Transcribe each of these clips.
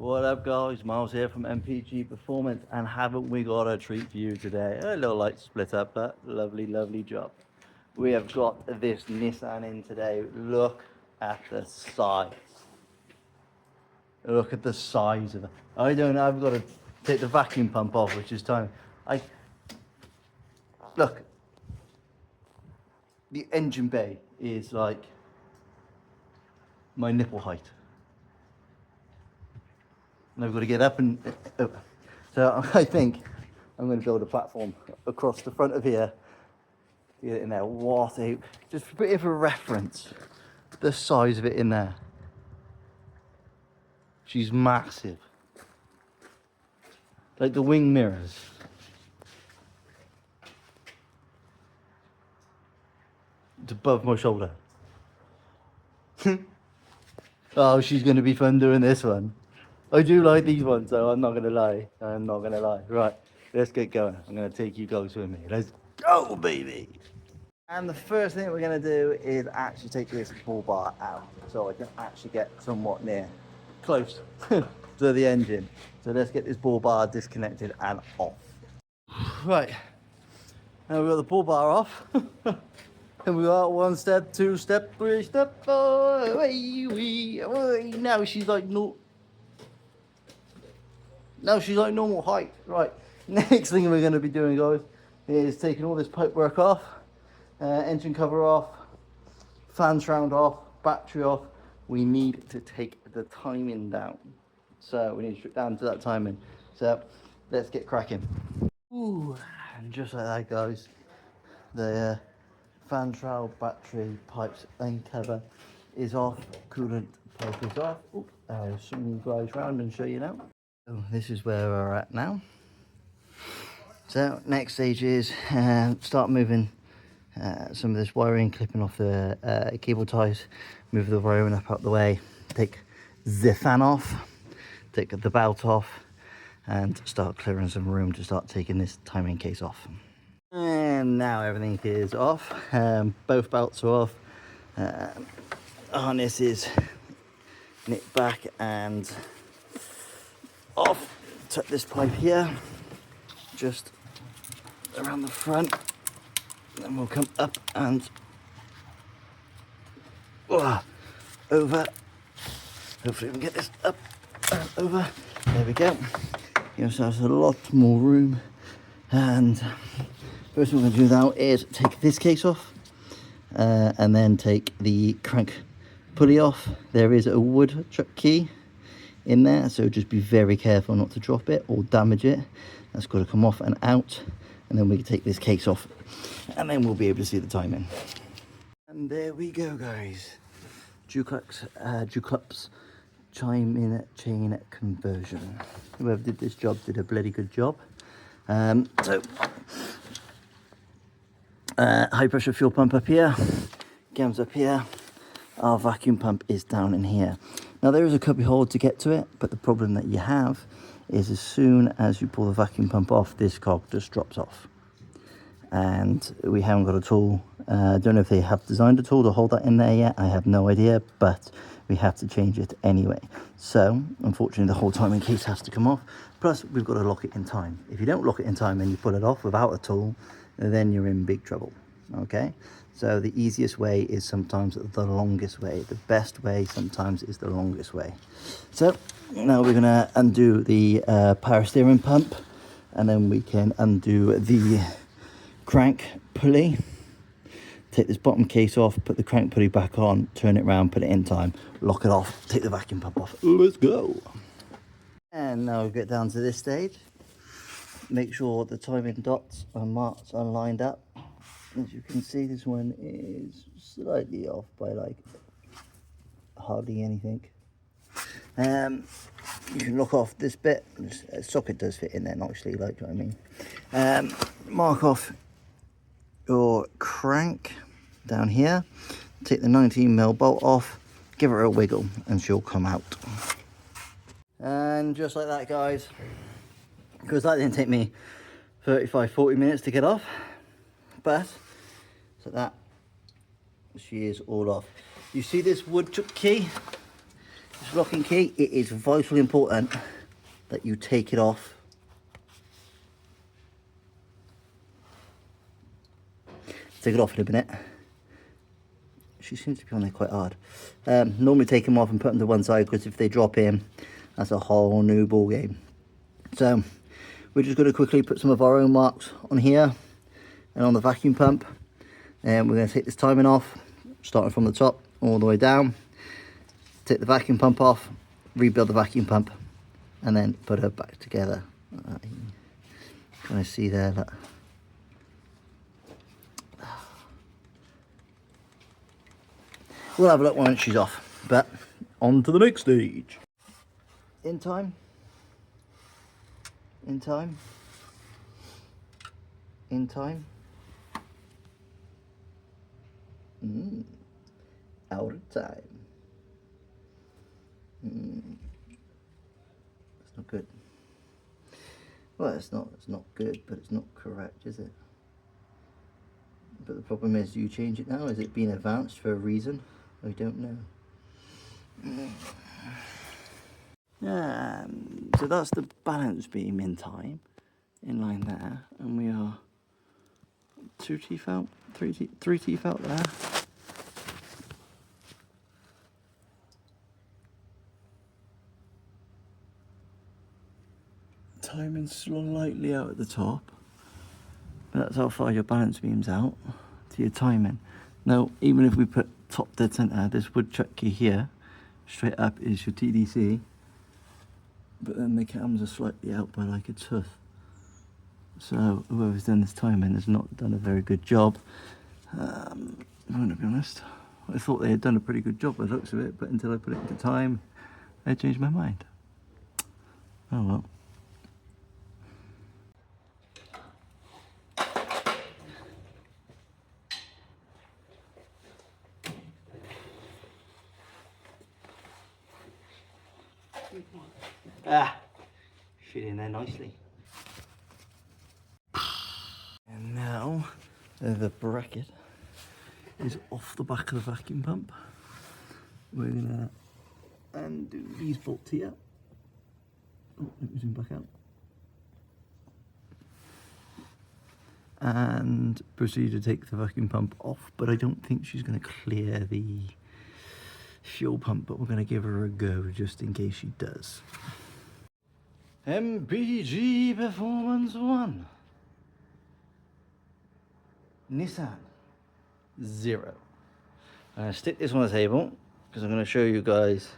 What up guys, Miles here from mpg Performance, and haven't we got a treat for you today? A little light split up, that lovely job. We have got this Nissan in today. Look at the size. Look at the size of it. I've got to take the vacuum pump off, which is time. Look, the engine bay is like my nipple height. And I've got to get up and over. So I think I'm going to build a platform across the front of here. Get it in there. Just for a bit of a reference, the size of it in there. She's massive. Like the wing mirrors. It's above my shoulder. Oh, she's going to be fun doing this one. I do like these ones, though. I'm not going to lie. Right, let's get going. I'm going to take you guys with me. Let's go, baby. And the first thing we're going to do is actually take this bull bar out, so I can actually get somewhat close to the engine. So let's get this bull bar disconnected and off. Right, now we've got the bull bar off. And we got 1 step, 2 step, 3 step, 4. Now she's like normal height. Right, next thing we're going to be doing, guys, is taking all this pipework off, engine cover off, fan shroud off, battery off. We need to take the timing down. So we need to strip down to that timing. So let's get cracking. Ooh, and just like that, guys, the fan shroud, battery, pipes and cover is off, coolant pipe is off. I'll swing you guys around and show you now. So this is where we're at now. So next stage is start moving some of this wiring, clipping off the cable ties, move the wiring up out the way, take the fan off, take the belt off, and start clearing some room to start taking this timing case off. And now everything is off. Both belts are off. Harness is knit back and off. Tuck this pipe here just around the front, then we'll come up and over. Hopefully we can get this up and over. There we go. Give ourselves a lot more room. And first thing we're going to do now is take this case off and then take the crank pulley off. There is a wood chuck key in there, so just be very careful not to drop it or damage it. That's got to come off and out, and then we can take this case off, and then we'll be able to see the timing. And there we go, guys. Duplex chime-in chain conversion. Whoever did this job did a bloody good job. So high pressure fuel pump up here, gams up here, our vacuum pump is down in here. Now there is a cubby hole to get to it, but the problem that you have is as soon as you pull the vacuum pump off, this cog just drops off. And we haven't got a tool. I don't know if they have designed a tool to hold that in there yet. I have no idea, but we have to change it anyway. So unfortunately the whole timing case has to come off. Plus we've got to lock it in time. If you don't lock it in time and you pull it off without a tool, then you're in big trouble. Okay, so the easiest way is sometimes the longest way. The best way sometimes is the longest way. So now we're going to undo the power steering pump, and then we can undo the crank pulley. Take this bottom case off, put the crank pulley back on, turn it around, put it in time, lock it off, take the vacuum pump off. Let's go. And now we get down to this stage. Make sure the timing dots and marks are lined up. As you can see, this one is slightly off by like hardly anything. You can lock off this bit. The socket does fit in there nicely, like what I mean. Mark off your crank down here. Take the 19mm bolt off, give her a wiggle, and she'll come out. And just like that, guys, because that didn't take me 35-40 minutes to get off, but so that she is all off. You see this wood chuck key This locking key, it is vitally important that you take it off. Take it off in a minute. She seems to be on there quite hard. Normally take them off and put them to one side, because if they drop in, that's a whole new ball game. So we're just going to quickly put some of our own marks on here and on the vacuum pump, and we're going to take this timing off, starting from the top all the way down. Take the vacuum pump off, rebuild the vacuum pump, and then put her back together. Can I see there that? We'll have a look once she's off, but on to the next stage. In time. In time. In time. Out of time. It's not good. Well, it's not good, but it's not correct, is it? But the problem is, do you change it now? Is it being advanced for a reason? I don't know. So that's the balance beam in time, in line there, and we are 2 teeth out, 3 teeth out there. Timing slightly out at the top. That's how far your balance beam's out to your timing. Now, even if we put top dead center, this woodchuck key here, straight up is your TDC, but then the cams are slightly out by like a tooth. So whoever's done this timing has not done a very good job. I'm going to be honest. I thought they had done a pretty good job by the looks of it, but until I put it into time, I changed my mind. Oh well. Fit in there nicely. And now the bracket is off the back of the vacuum pump. We're gonna undo these bolts here. Oh, let me zoom back out. And proceed to take the vacuum pump off, but I don't think she's gonna clear the fuel pump, but we're gonna give her a go just in case she does. mpg Performance 1. NISSAN 0. I'm going to stick this on the table because I'm going to show you guys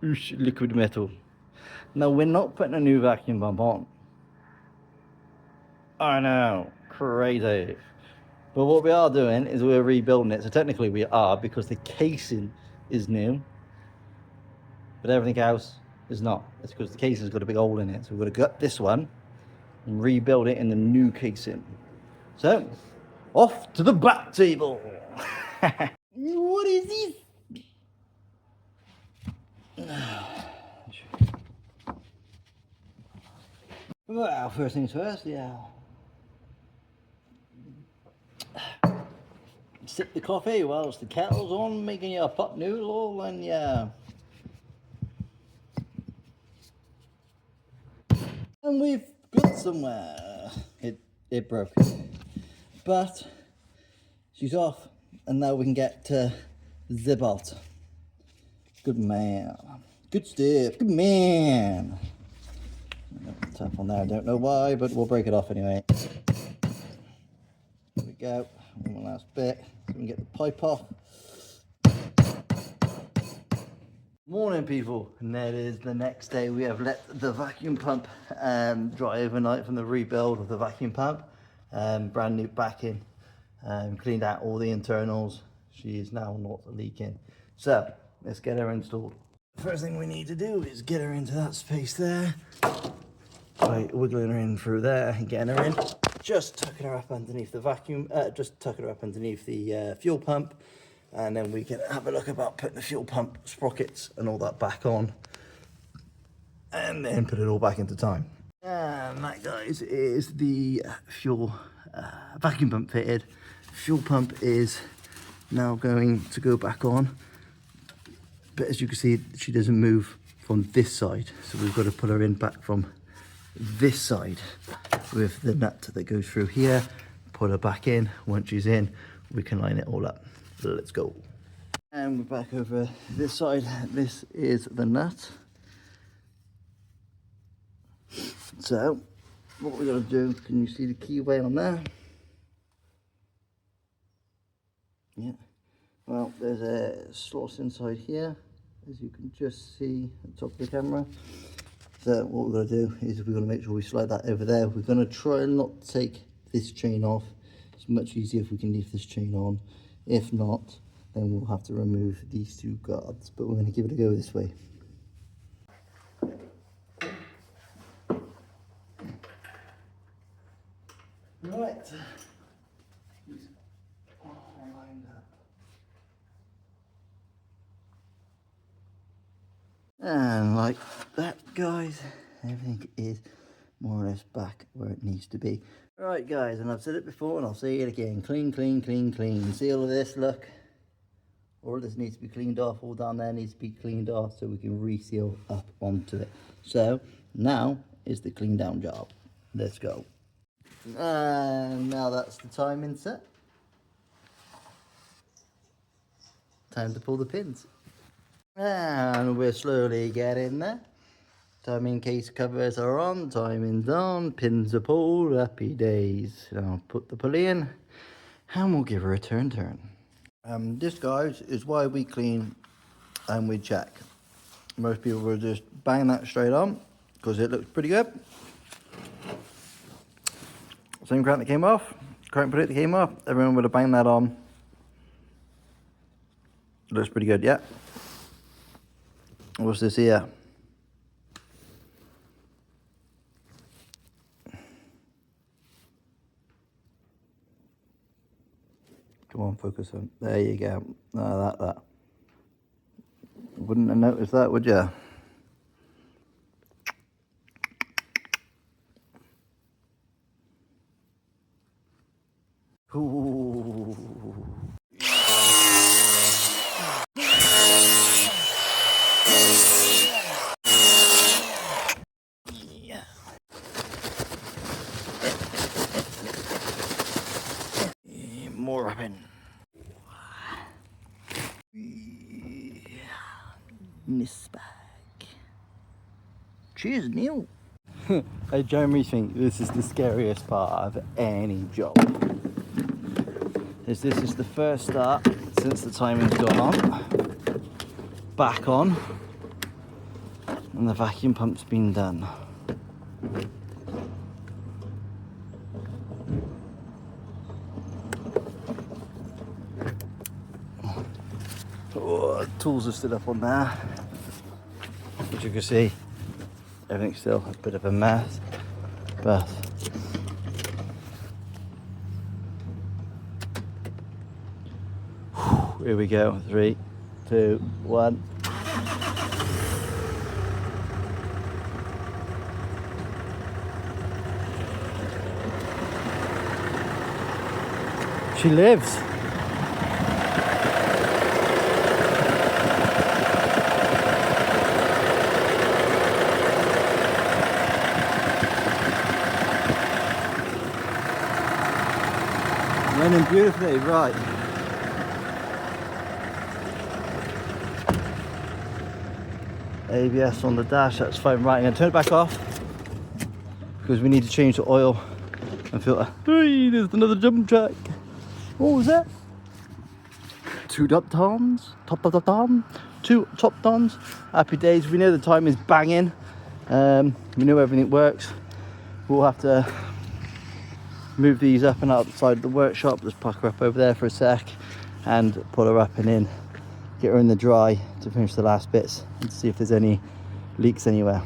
liquid metal. Now, we're not putting a new vacuum pump on. I know, crazy. But what we are doing is we're rebuilding it. So technically we are, because the casing is new, but everything else is not. It's because the casing's got a big hole in it. So we've got to gut this one and rebuild it in the new casing. So, off to the back table. What is this? Well, first things first, yeah. Sip the coffee whilst the kettle's on, making you a pot noodle, and yeah. And we've got somewhere. It broke. But she's off, and now we can get to the bolt. Good man. Good stuff. Good man. Tap on there, I don't know why, but we'll break it off anyway. There we go. One last bit. So we can get the pipe off. Morning, people, and that is the next day. We have let the vacuum pump dry overnight from the rebuild of the vacuum pump. Brand new backing, cleaned out all the internals. She is now not leaking. So let's get her installed. First thing we need to do is get her into that space there by wiggling her in through there and getting her in. Just tucking her up underneath the vacuum, just tucking her up underneath the fuel pump. And then we can have a look about putting the fuel pump sprockets and all that back on, and then put it all back into time. And that, guys, is the fuel vacuum pump fitted. Fuel pump is now going to go back on. But as you can see, she doesn't move from this side. So we've got to put her in back from this side with the nut that goes through here. Put her back in. Once she's in, we can line it all up. Let's go. And we're back over this side. This is the nut. So what we're going to do, can you see the keyway on there? Yeah. Well, there's a slot inside here, as you can just see at the top of the camera. So what we're going to do is we're going to make sure we slide that over there. We're going to try and not take this chain off. It's much easier if we can leave this chain on. If not, then we'll have to remove these two guards, but we're going to give it a go this way. Right. And like that, guys, everything is more or less back where it needs to be. Right, guys, and I've said it before and I'll say it again. Clean, clean, clean, clean. See all of this, look. All of this needs to be cleaned off. All down there needs to be cleaned off so we can reseal up onto it. So now is the clean down job. Let's go. And now that's the timing set. Time to pull the pins. And we're slowly getting there. Timing case covers are on, timing's on, pins are pulled, happy days. I'll put the pulley in and we'll give her a turn. This, guys, is why we clean and we check. Most people will just bang that straight on because it looks pretty good. Same crank that came off, crank pulley that came off, everyone would have banged that on. Looks pretty good, yeah. What's this here? Come on, focus on. There you go. Oh, that. Wouldn't have noticed that, would you? Ooh. More wrapping. Miss bag. Cheers, Neil. I generally think this is the scariest part of any job. This is the first start since the timing's gone on. Back on. And the vacuum pump's been done. Oh, tools are still up on there. As you can see, everything's still a bit of a mess, but here we go. 3, 2, 1. She lives. Running beautifully, right. ABS on the dash, that's fine. Right, I'm going to turn it back off because we need to change the oil and filter. Hey, there's another jump track. What was that? 2 top tons, two top tons. Happy days. We know the time is banging. We know everything works. We'll have to move these up and outside the workshop. Let's park her up over there for a sec and pull her up and in, get her in the dry to finish the last bits and see if there's any leaks anywhere.